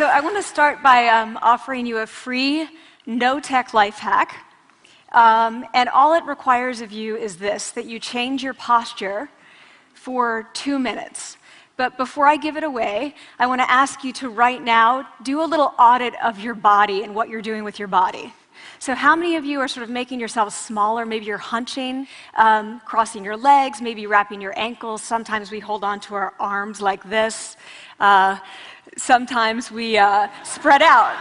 So I want to start by offering you a free, no-tech life hack. And all it requires of you is this, that you change your posture for 2 minutes. But before I give it away, I want to ask you to right now do a little audit of your body and what you're doing with your body. So how many of you are sort of making yourselves smaller? Maybe you're hunching, crossing your legs, maybe wrapping your ankles. Sometimes we hold on to our arms like this. Sometimes we spread out.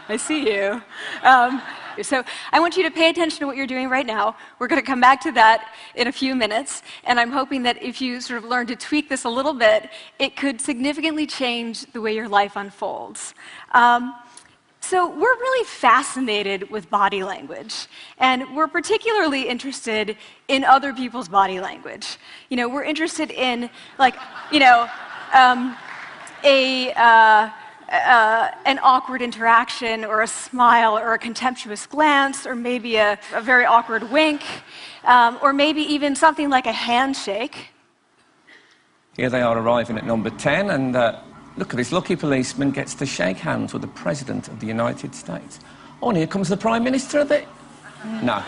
I see you. So I want you to pay attention to what you're doing right now. We're going to come back to that in a few minutes, and I'm hoping that if you sort of learn to tweak this a little bit, it could significantly change the way your life unfolds. So we're really fascinated with body language, and we're particularly interested in other people's body language. You know, we're interested in, like, you know, an awkward interaction, or a smile, or a contemptuous glance, or maybe a very awkward wink, or maybe even something like a handshake. Here they are arriving at number 10, and look at this lucky policeman gets to shake hands with the President of the United States. Oh, and here comes the Prime Minister of it. No.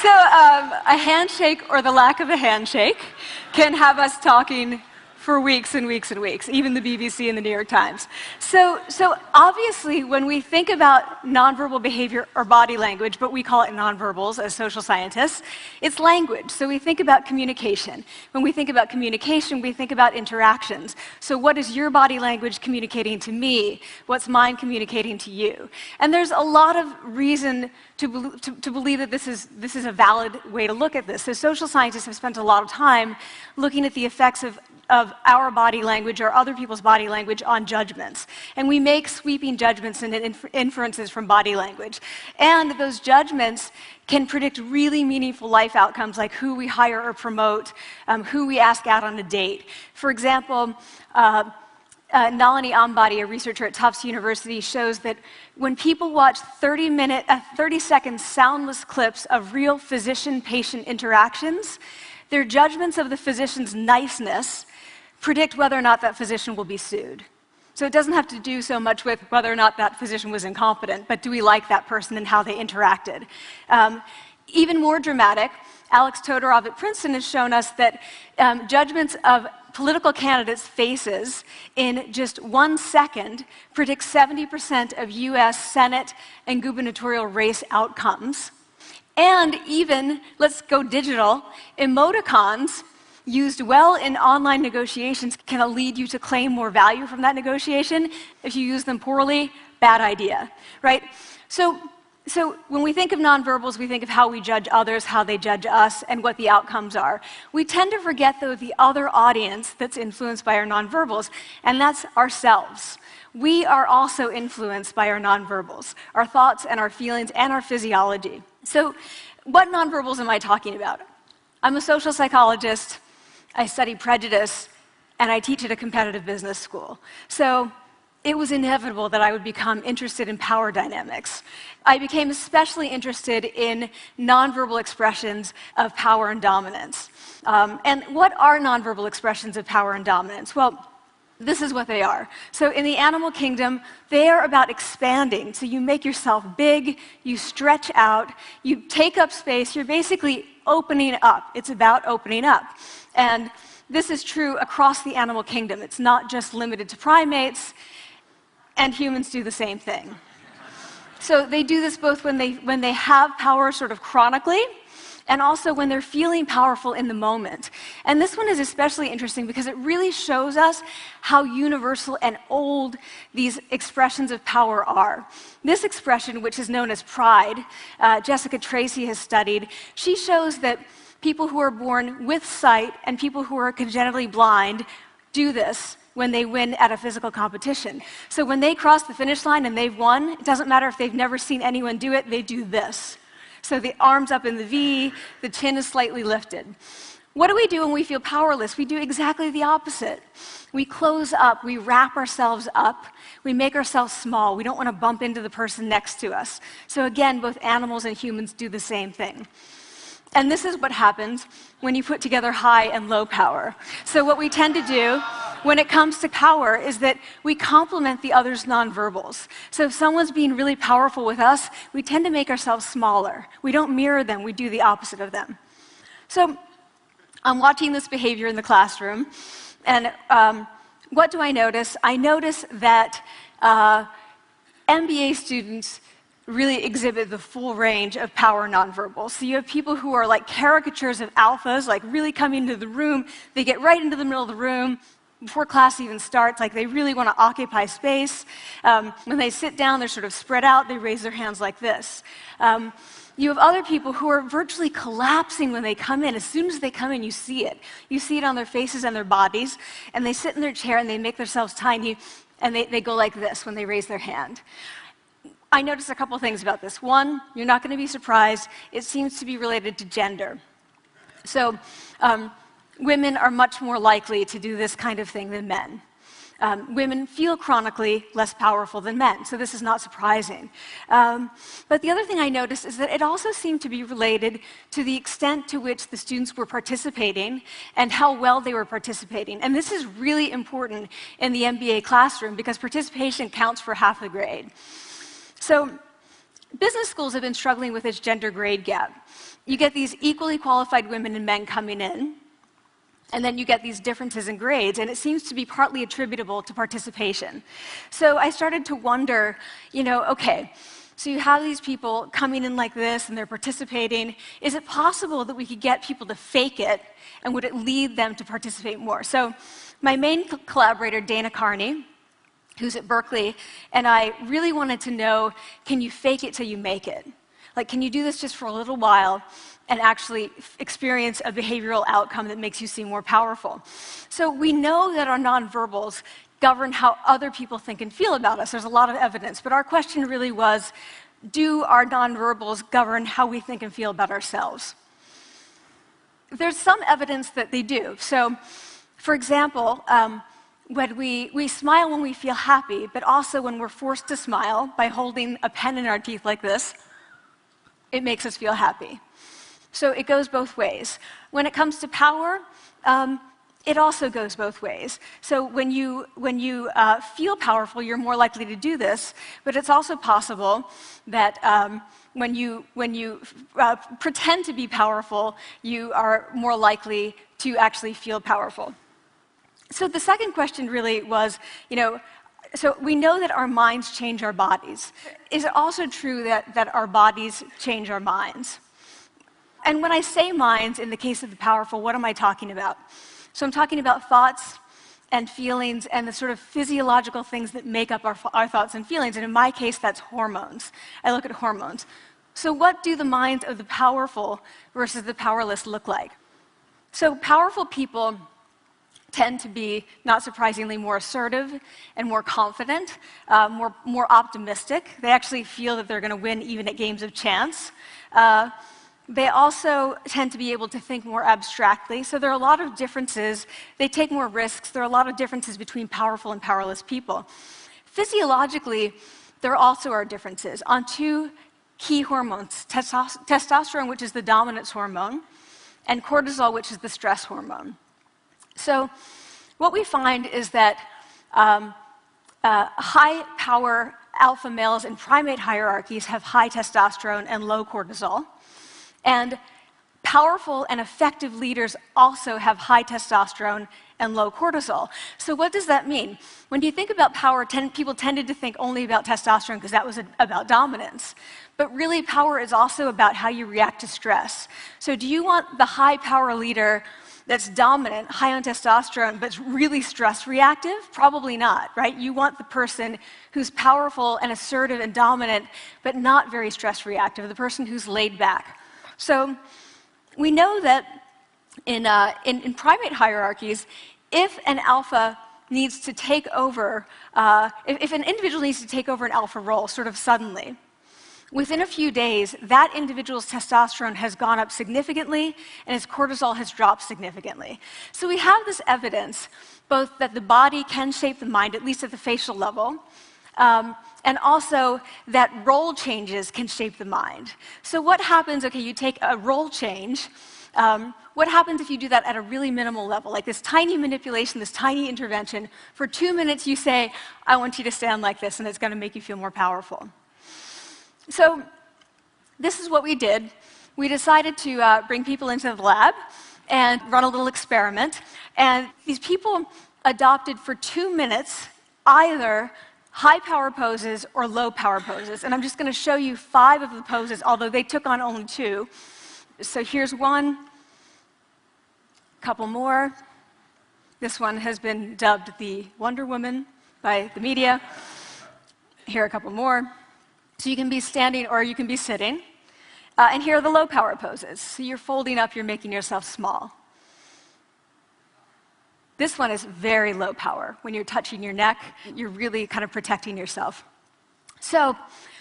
So a handshake, or the lack of a handshake, can have us talking for weeks and weeks and weeks, even the BBC and the New York Times. So obviously, when we think about nonverbal behavior or body language, but we call it nonverbals as social scientists, it's language. So we think about communication. When we think about communication, we think about interactions. So what is your body language communicating to me? What's mine communicating to you? And there's a lot of reason to believe that this is a valid way to look at this. So social scientists have spent a lot of time looking at the effects of our body language or other people's body language on judgments. And we make sweeping judgments and inferences from body language. And those judgments can predict really meaningful life outcomes, like who we hire or promote, who we ask out on a date. For example, Nalini Ambady, a researcher at Tufts University, shows that when people watch 30-second soundless clips of real physician-patient interactions, their judgments of the physician's niceness predict whether or not that physician will be sued. So it doesn't have to do so much with whether or not that physician was incompetent, but do we like that person and how they interacted? Even more dramatic, Alex Todorov at Princeton has shown us that judgments of political candidates' faces in just 1 second predict 70% of US Senate and gubernatorial race outcomes. And even, let's go digital, emoticons used well in online negotiations can lead you to claim more value from that negotiation. If you use them poorly, bad idea, right? So when we think of nonverbals, we think of how we judge others, how they judge us, and what the outcomes are. We tend to forget, though, the other audience that's influenced by our nonverbals, and that's ourselves. We are also influenced by our nonverbals, our thoughts and our feelings and our physiology. So what nonverbals am I talking about? I'm a social psychologist, I study prejudice, and I teach at a competitive business school. So it was inevitable that I would become interested in power dynamics. I became especially interested in nonverbal expressions of power and dominance. And what are nonverbal expressions of power and dominance? Well, this is what they are. So in the animal kingdom, they are about expanding. So you make yourself big, you stretch out, you take up space, you're basically opening up. It's about opening up. And this is true across the animal kingdom. It's not just limited to primates, and humans do the same thing. So they do this both when they have power sort of chronically, and also when they're feeling powerful in the moment. And this one is especially interesting because it really shows us how universal and old these expressions of power are. This expression, which is known as pride, Jessica Tracy has studied, she shows that people who are born with sight and people who are congenitally blind do this when they win at a physical competition. So when they cross the finish line and they've won, it doesn't matter if they've never seen anyone do it, they do this. So the arms up in the V, the chin is slightly lifted. What do we do when we feel powerless? We do exactly the opposite. We close up, we wrap ourselves up, we make ourselves small. We don't want to bump into the person next to us. So again, both animals and humans do the same thing. And this is what happens when you put together high and low power. So what we tend to do when it comes to power is that we complement the other's nonverbals. So if someone's being really powerful with us, we tend to make ourselves smaller. We don't mirror them, we do the opposite of them. So I'm watching this behavior in the classroom, and what do I notice? I notice that MBA students really exhibit the full range of power nonverbals. So you have people who are like caricatures of alphas, like really coming into the room. They get right into the middle of the room before class even starts, like they really want to occupy space. When they sit down, they're sort of spread out. They raise their hands like this. You have other people who are virtually collapsing when they come in. As soon as they come in, you see it. You see it on their faces and their bodies, and they sit in their chair and they make themselves tiny, and they go like this when they raise their hand. I noticed a couple things about this. One, you're not going to be surprised, it seems to be related to gender. So women are much more likely to do this kind of thing than men. Women feel chronically less powerful than men, so this is not surprising. But the other thing I noticed is that it also seemed to be related to the extent to which the students were participating and how well they were participating. And this is really important in the MBA classroom because participation counts for half the grade. So business schools have been struggling with this gender grade gap. You get these equally qualified women and men coming in, and then you get these differences in grades, and it seems to be partly attributable to participation. So I started to wonder, okay, so you have these people coming in like this, and they're participating. Is it possible that we could get people to fake it, and would it lead them to participate more? So my main collaborator, Dana Carney, who's at Berkeley, and I really wanted to know, can you fake it till you make it? Like, can you do this just for a little while and actually experience a behavioral outcome that makes you seem more powerful? So we know that our nonverbals govern how other people think and feel about us. There's a lot of evidence, but our question really was, do our nonverbals govern how we think and feel about ourselves? There's some evidence that they do. So, for example, when we smile when we feel happy, but also when we're forced to smile by holding a pen in our teeth like this, it makes us feel happy. So it goes both ways. When it comes to power, it also goes both ways. So when you feel powerful, you're more likely to do this, but it's also possible that when you pretend to be powerful, you are more likely to actually feel powerful. So the second question really was, so we know that our minds change our bodies. Is it also true that our bodies change our minds? And when I say minds, in the case of the powerful, what am I talking about? So I'm talking about thoughts and feelings and the sort of physiological things that make up our thoughts and feelings. And in my case, that's hormones. I look at hormones. So what do the minds of the powerful versus the powerless look like? So powerful people tend to be, not surprisingly, more assertive and more confident, more optimistic. They actually feel that they're going to win even at games of chance. They also tend to be able to think more abstractly. So there are a lot of differences. They take more risks. There are a lot of differences between powerful and powerless people. Physiologically, there also are differences on two key hormones, testosterone, which is the dominance hormone, and cortisol, which is the stress hormone. So what we find is that high-power alpha males in primate hierarchies have high testosterone and low cortisol, and powerful and effective leaders also have high testosterone and low cortisol. So what does that mean? When you think about power, people tended to think only about testosterone because that was about dominance. But really, power is also about how you react to stress. So do you want the high-power leader that's dominant, high on testosterone, but really stress reactive? Probably not, right? You want the person who's powerful and assertive and dominant, but not very stress reactive, the person who's laid back. So we know that in primate hierarchies, if an alpha needs to take over, if an individual needs to take over an alpha role sort of suddenly, within a few days, that individual's testosterone has gone up significantly and his cortisol has dropped significantly. So we have this evidence, both that the body can shape the mind, at least at the facial level, and also that role changes can shape the mind. So what happens, okay, you take a role change, what happens if you do that at a really minimal level, like this tiny manipulation, this tiny intervention? For 2 minutes you say, I want you to stand like this, and it's going to make you feel more powerful. So this is what we did. We decided to bring people into the lab and run a little experiment. And these people adopted for 2 minutes either high power poses or low power poses. And I'm just going to show you 5 of the poses, although they took on only 2. So here's one, a couple more. This one has been dubbed the Wonder Woman by the media. Here are a couple more. So you can be standing or you can be sitting. And here are the low power poses. So you're folding up, you're making yourself small. This one is very low power. When you're touching your neck, you're really kind of protecting yourself. So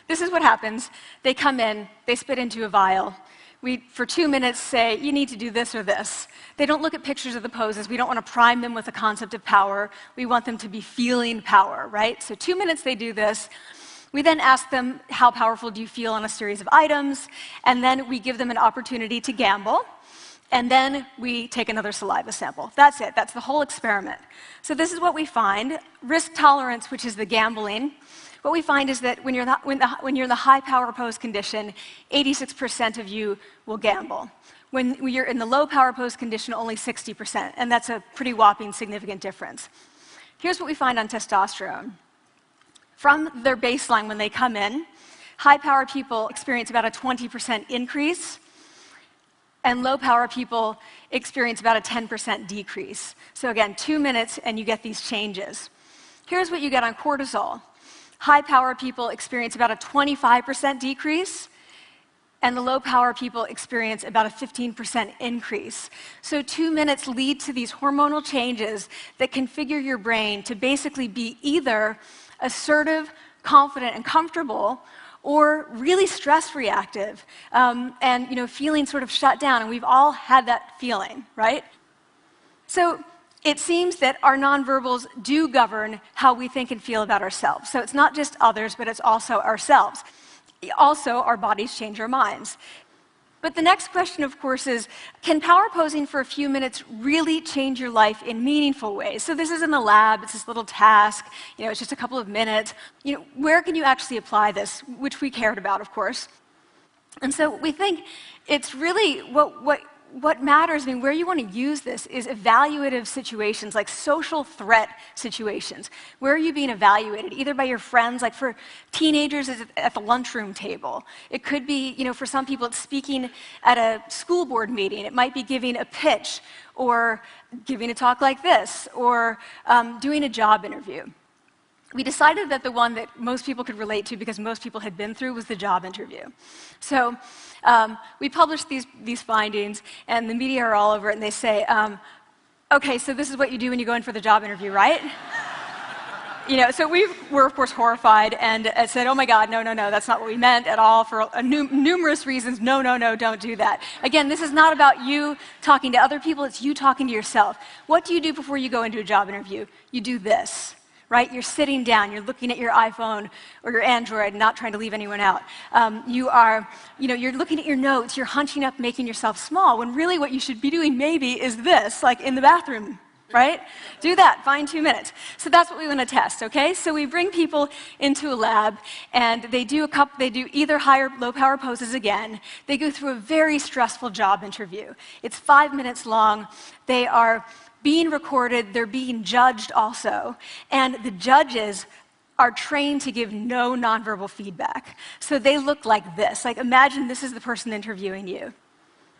this is what happens. They come in, they spit into a vial. We, for 2 minutes, say, you need to do this or this. They don't look at pictures of the poses. We don't want to prime them with the concept of power. We want them to be feeling power, right? So 2 minutes they do this. We then ask them, how powerful do you feel on a series of items? And then we give them an opportunity to gamble. And then we take another saliva sample. That's it. That's the whole experiment. So this is what we find. Risk tolerance, which is the gambling. What we find is that when you're in the high power pose condition, 86% of you will gamble. When you're in the low power pose condition, only 60%. And that's a pretty whopping significant difference. Here's what we find on testosterone. From their baseline when they come in, high power people experience about a 20% increase, and low power people experience about a 10% decrease. So again, 2 minutes and you get these changes. Here's what you get on cortisol. High power people experience about a 25% decrease, and the low power people experience about a 15% increase. So 2 minutes lead to these hormonal changes that configure your brain to basically be either assertive, confident, and comfortable, or really stress reactive, and feeling sort of shut down. And we've all had that feeling, right? So it seems that our nonverbals do govern how we think and feel about ourselves. So it's not just others, but it's also ourselves. Also, our bodies change our minds. But the next question, of course, is, can power posing for a few minutes really change your life in meaningful ways? So this is in the lab, it's this little task, it's just a couple of minutes. Where can you actually apply this, which we cared about, of course. And so we think it's really what matters, where you want to use this is evaluative situations, like social threat situations. Where are you being evaluated? Either by your friends, like for teenagers, it's at the lunchroom table. It could be, for some people, it's speaking at a school board meeting. It might be giving a pitch, or giving a talk like this, or doing a job interview. We decided that the one that most people could relate to, because most people had been through, was the job interview. So we published these findings, and the media are all over it, and they say, okay, so this is what you do when you go in for the job interview, right? So we were, of course, horrified and said, oh my God, no, that's not what we meant at all, for numerous reasons. No, don't do that. Again, this is not about you talking to other people, it's you talking to yourself. What do you do before you go into a job interview? You do this. Right? You're sitting down, you're looking at your iPhone or your Android, not trying to leave anyone out. You're looking at your notes, you're hunching up, making yourself small, when really what you should be doing maybe is this, like in the bathroom, right? Do that, find 2 minutes. So that's what we want to test, okay? So we bring people into a lab, and they do either high or low power poses again. They go through a very stressful job interview. It's 5 minutes long. They are being recorded, they're being judged also, and the judges are trained to give no nonverbal feedback. So they look like this. Like, imagine this is the person interviewing you.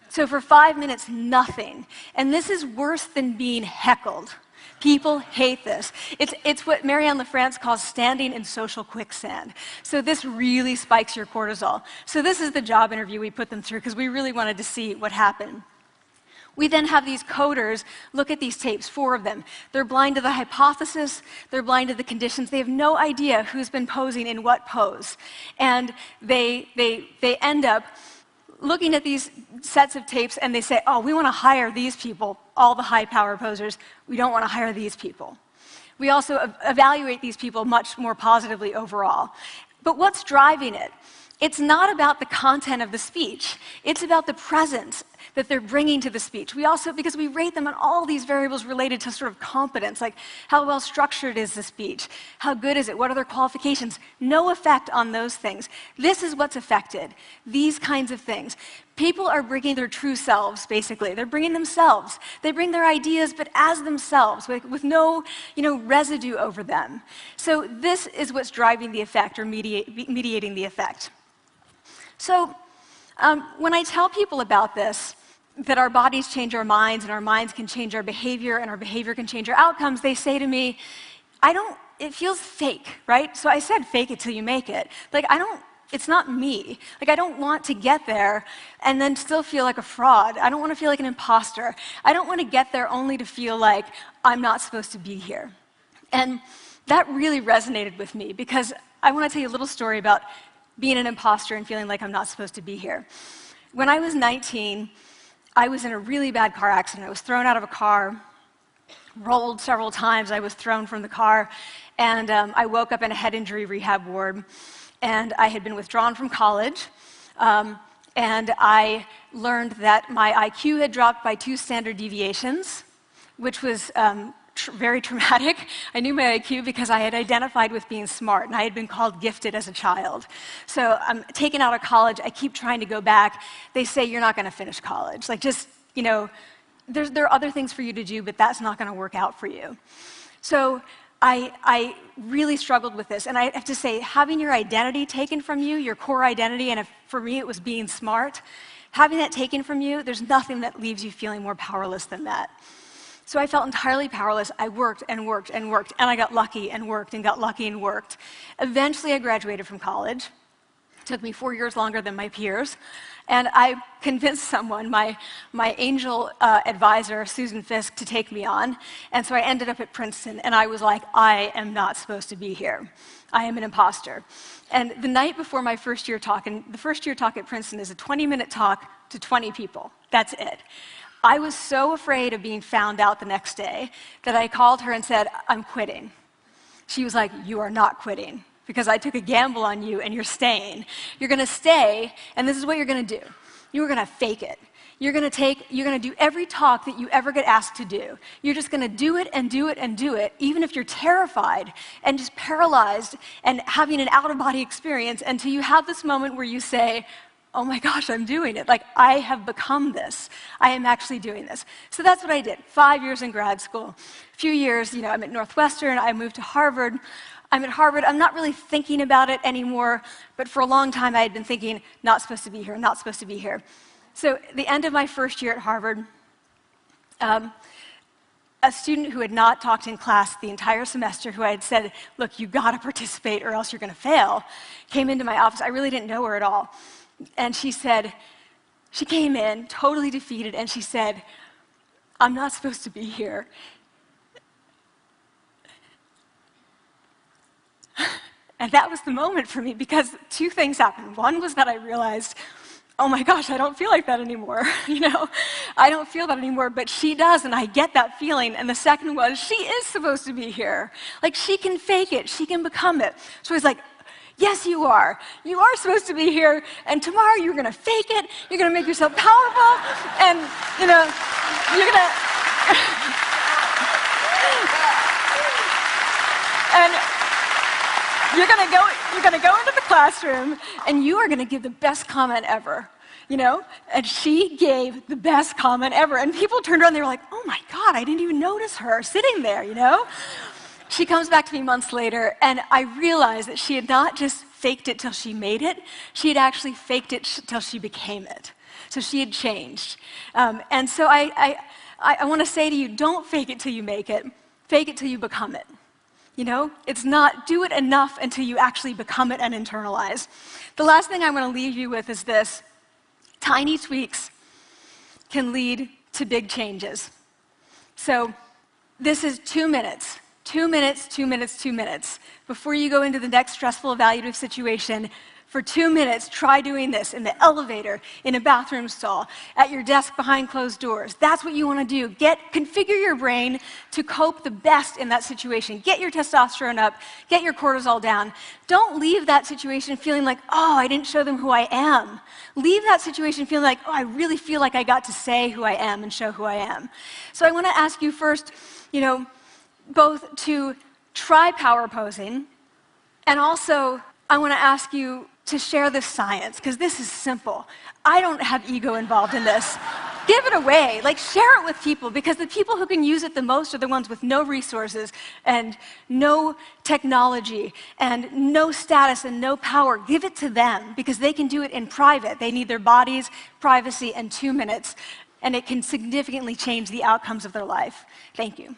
So for 5 minutes, nothing. And this is worse than being heckled. People hate this. It's what Marianne LaFrance calls standing in social quicksand. So this really spikes your cortisol. So this is the job interview we put them through, because we really wanted to see what happened. We then have these coders look at these tapes, 4 of them. They're blind to the hypothesis, they're blind to the conditions. They have no idea who's been posing in what pose. And they end up looking at these sets of tapes, and they say, oh, we want to hire these people, all the high power posers. We don't want to hire these people. We also evaluate these people much more positively overall. But what's driving it? It's not about the content of the speech. It's about the presence that they're bringing to the speech. We also, because we rate them on all these variables related to sort of competence, like how well structured is the speech? How good is it? What are their qualifications? No effect on those things. This is what's affected, these kinds of things. People are bringing their true selves, basically. They're bringing themselves. They bring their ideas, but as themselves, with no residue over them. So this is what's driving the effect or mediating the effect. So when I tell people about this, that our bodies change our minds and our minds can change our behavior and our behavior can change our outcomes, they say to me, it feels fake, right? So I said, fake it till you make it. Like, it's not me. Like, I don't want to get there and then still feel like a fraud. I don't want to feel like an imposter. I don't want to get there only to feel like I'm not supposed to be here. And that really resonated with me because I want to tell you a little story about being an imposter and feeling like I'm not supposed to be here. When I was 19, I was in a really bad car accident. I was thrown out of a car, rolled several times. I was thrown from the car, and I woke up in a head injury rehab ward. And I had been withdrawn from college, and I learned that my IQ had dropped by 2 standard deviations, which was very traumatic. I knew my IQ because I had identified with being smart, and I had been called gifted as a child. So I'm taken out of college. I keep trying to go back. They say, you're not going to finish college. Like, just, there are other things for you to do, but that's not going to work out for you. So I really struggled with this. And I have to say, having your identity taken from you, your core identity, and for me it was being smart, having that taken from you, there's nothing that leaves you feeling more powerless than that. So I felt entirely powerless. I worked and worked and worked, and I got lucky and worked and got lucky and worked. Eventually, I graduated from college. It took me 4 years longer than my peers. And I convinced someone, my angel advisor, Susan Fisk, to take me on. And so I ended up at Princeton, and I was like, I am not supposed to be here. I am an imposter. And the night before my first year talk, and the first year talk at Princeton is a 20-minute talk to 20 people. That's it. I was so afraid of being found out the next day that I called her and said, I'm quitting. She was like, you are not quitting, because I took a gamble on you and you're staying. You're going to stay, and this is what you're going to do. You're going to fake it. You're going to do every talk that you ever get asked to do. You're just going to do it and do it and do it, even if you're terrified and just paralyzed and having an out-of-body experience, until you have this moment where you say, oh my gosh, I'm doing it. Like, I have become this. I am actually doing this. So that's what I did. 5 years in grad school. A few years, I'm at Northwestern. I moved to Harvard. I'm at Harvard. I'm not really thinking about it anymore, but for a long time I had been thinking, not supposed to be here, not supposed to be here. So at the end of my first year at Harvard, a student who had not talked in class the entire semester, who I had said, look, you've got to participate or else you're going to fail, came into my office. I really didn't know her at all. And she came in totally defeated, and she said, I'm not supposed to be here. And that was the moment for me, because 2 things happened. One was that I realized, oh my gosh, I don't feel like that anymore. I don't feel that anymore, but she does, and I get that feeling. And the second was, she is supposed to be here. Like, she can fake it, she can become it. So I was like, yes, you are. You are supposed to be here, and tomorrow you're going to fake it, you're going to make yourself powerful, and, you're going to... and you're going to go into the classroom, and you are going to give the best comment ever, And she gave the best comment ever. And people turned around, they were like, oh my God, I didn't even notice her sitting there, She comes back to me months later, and I realized that she had not just faked it till she made it, she had actually faked it till she became it. So she had changed. And so I want to say to you, don't fake it till you make it. Fake it till you become it. It's not do it enough until you actually become it and internalize. The last thing I want to leave you with is this. Tiny tweaks can lead to big changes. So this is 2 minutes. 2 minutes, 2 minutes, 2 minutes. Before you go into the next stressful evaluative situation, For 2 minutes, try doing this in the elevator, in a bathroom stall, at your desk behind closed doors. That's what you want to do. Configure your brain to cope the best in that situation. Get your testosterone up, get your cortisol down. Don't leave that situation feeling like, oh, I didn't show them who I am. Leave that situation feeling like, oh, I really feel like I got to say who I am and show who I am. So I want to ask you first, both to try power posing, and also I want to ask you to share this science, because this is simple. I don't have ego involved in this. Give it away. Share it with people, because the people who can use it the most are the ones with no resources and no technology and no status and no power. Give it to them, because they can do it in private. They need their bodies, privacy, and 2 minutes, and it can significantly change the outcomes of their life. Thank you.